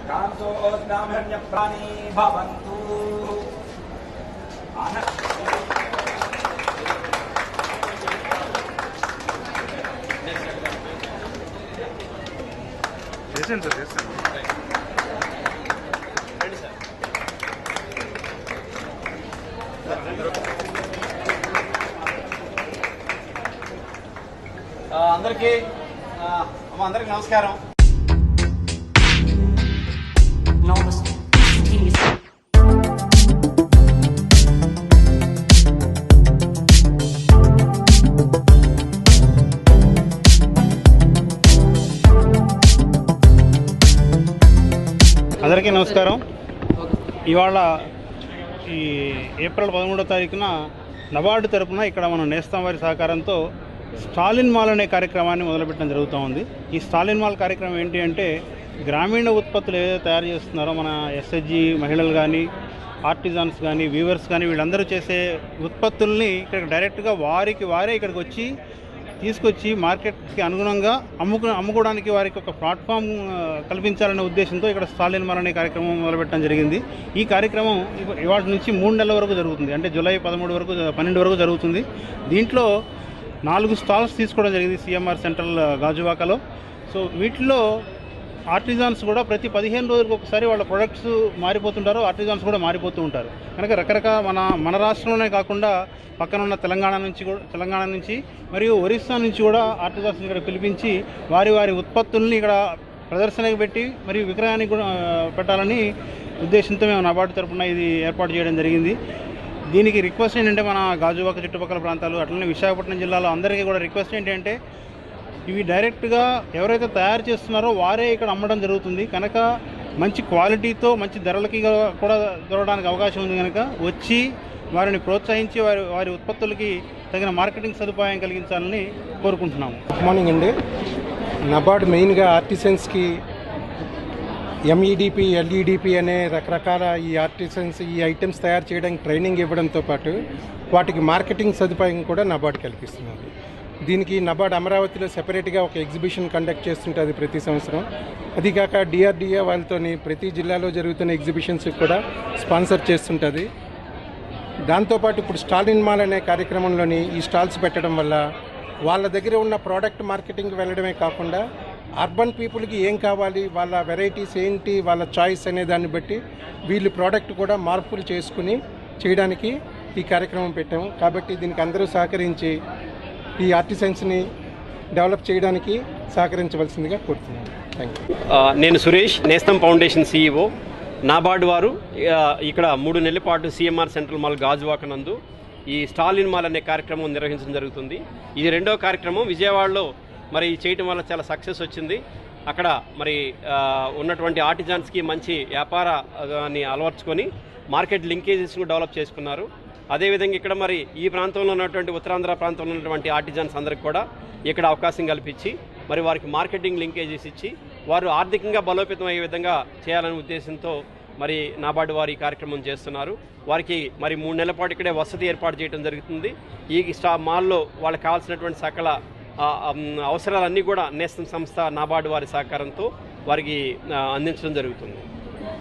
కాంసోస్నామహిరణ్యప్రాణీ భవంతు. చేసాను సార్, చేస్తాను. అందరికీ నమస్కారం. అందరికీ నమస్కారం. ఇవాళ ఈ ఏప్రిల్ 13వ తారీఖున నబార్డు తరపున ఇక్కడ మన నేస్తం వారి సహకారంతో స్టాలిన్ మాల్ అనే కార్యక్రమాన్ని మొదలుపెట్టడం జరుగుతూ ఉంది. ఈ స్టాలిన్ మాల్ కార్యక్రమం ఏంటి అంటే, గ్రామీణ ఉత్పత్తులు ఏదైతే తయారు చేస్తున్నారో మన ఎస్హెచ్జి మహిళలు కానీ, ఆర్టిజాన్స్ కానీ, వీవర్స్ కానీ, వీళ్ళందరూ చేసే ఉత్పత్తుల్ని ఇక్కడ డైరెక్ట్గా వారే ఇక్కడికి వచ్చి తీసుకొచ్చి మార్కెట్కి అనుగుణంగా అమ్ముకోవడానికి వారికి ఒక ప్లాట్ఫామ్ కల్పించాలనే ఉద్దేశంతో ఇక్కడ స్టాలిన్ మాల్ అనే కార్యక్రమం మొదలుపెట్టడం జరిగింది. ఈ కార్యక్రమం ఇవాళ నుంచి 3 నెలల వరకు జరుగుతుంది. అంటే జూలై 12 వరకు జరుగుతుంది. దీంట్లో 4 స్టాల్స్ తీసుకోవడం జరిగింది సిఎంఆర్ సెంట్రల్ గాజువాకలో. సో వీటిలో ఆర్టిజాన్స్ కూడా ప్రతి 15 రోజులకు ఒకసారి వాళ్ళ ప్రొడక్ట్స్ మారిపోతుంటారు, ఆర్టిజాన్స్ కూడా మారిపోతూ ఉంటారు. కనుక రకరకాల మన రాష్ట్రంలోనే కాకుండా పక్కన ఉన్న తెలంగాణ నుంచి మరియు ఒరిస్సా నుంచి కూడా ఆర్టిజాన్స్ ఇక్కడ పిలిపించి వారి ఉత్పత్తుల్ని ఇక్కడ ప్రదర్శనకు పెట్టి మరియు విక్రయానికి కూడా పెట్టాలని ఉద్దేశంతో మేము నబార్డు తరఫున ఇది ఏర్పాటు చేయడం జరిగింది. దీనికి రిక్వెస్ట్ ఏంటంటే, మన గాజువాక చుట్టుపక్కల ప్రాంతాలు అట్లనే విశాఖపట్నం జిల్లాలో అందరికీ కూడా రిక్వెస్ట్ ఏంటంటే, ఇవి డైరెక్ట్గా ఎవరైతే తయారు చేస్తున్నారో వారే ఇక్కడ అమ్మడం జరుగుతుంది. కనుక మంచి క్వాలిటీతో మంచి ధరలకి కూడా దొరకడానికి అవకాశం ఉంది. కనుక వచ్చి వారిని ప్రోత్సహించి వారి ఉత్పత్తులకి తగిన మార్కెటింగ్ సదుపాయం కలిగించాలని కోరుకుంటున్నాము. గుడ్ మార్నింగ్ అండి. నబార్డ్ మెయిన్గా ఆర్టిసన్స్కి ఎంఈడిపి, ఎల్ఈడిపి అనే రకరకాల ఈ ఆర్టిసన్స్ ఈ ఐటమ్స్ తయారు చేయడానికి ట్రైనింగ్ ఇవ్వడంతో పాటు వాటికి మార్కెటింగ్ సదుపాయం కూడా నబార్డ్ కల్పిస్తున్నారు. దీనికి నబార్డ్ అమరావతిలో సెపరేట్గా ఒక ఎగ్జిబిషన్ కండక్ట్ చేస్తుంటుంది ప్రతి సంవత్సరం. అదికాక డిఆర్డిఏ వాళ్ళతోని ప్రతి జిల్లాలో జరుగుతున్న ఎగ్జిబిషన్స్ కూడా స్పాన్సర్ చేస్తుంటుంది. దాంతోపాటు ఇప్పుడు స్టాలిన్ మాల్ అనే కార్యక్రమంలోని ఈ స్టాల్స్ పెట్టడం వల్ల వాళ్ళ దగ్గర ఉన్న ప్రోడక్ట్ మార్కెటింగ్కి వెళ్ళడమే కాకుండా అర్బన్ పీపుల్కి ఏం కావాలి, వాళ్ళ వెరైటీస్ ఏంటి, వాళ్ళ చాయిస్ అనే దాన్ని బట్టి వీళ్ళు ప్రోడక్ట్ కూడా మార్పులు చేసుకుని చేయడానికి ఈ కార్యక్రమం పెట్టాము. కాబట్టి దీనికి అందరూ సహకరించి ఈ ఆర్టిసన్స్ని డెవలప్ చేయడానికి సహకరించవలసిందిగా కోరుతున్నాను. Thank you. నేను సురేష్, నేస్తం ఫౌండేషన్ CEO. నాబార్డు వారు ఇక్కడ 3 నెలల పాటు సిఎంఆర్ సెంట్రల్ మాల్ గాజువాక నందు ఈ స్టాలిన్ మాల్ అనే కార్యక్రమం నిర్వహించడం జరుగుతుంది. ఇది 2వ కార్యక్రమం. విజయవాడలో మరి చేయటం వల్ల చాలా సక్సెస్ వచ్చింది. అక్కడ మరి ఉన్నటువంటి ఆర్టిజాన్స్కి మంచి వ్యాపారాన్ని అలవర్చుకొని మార్కెట్ లింకేజెస్ను డెవలప్ చేసుకున్నారు. అదేవిధంగా ఇక్కడ మరి ఈ ప్రాంతంలో ఉన్నటువంటి ఉత్తరాంధ్ర ప్రాంతంలో ఉన్నటువంటి ఆర్టిజాన్స్ అందరికి కూడా ఇక్కడ అవకాశం కల్పించి మరి వారికి మార్కెటింగ్ లింకేజెస్ ఇచ్చి వారు ఆర్థికంగా బలోపేతం అయ్యే విధంగా చేయాలనే ఉద్దేశంతో మరి నాబార్డు వారు ఈ కార్యక్రమం చేస్తున్నారు. వారికి మరి 3 నెలల పాటు ఇక్కడే వసతి ఏర్పాటు చేయడం జరుగుతుంది. ఈ మాల్లో వాళ్ళకి కావాల్సినటువంటి సకల అవసరాలన్నీ కూడా నేస్తం సంస్థ నాబార్డు వారి సహకారంతో వారికి అందించడం జరుగుతుంది.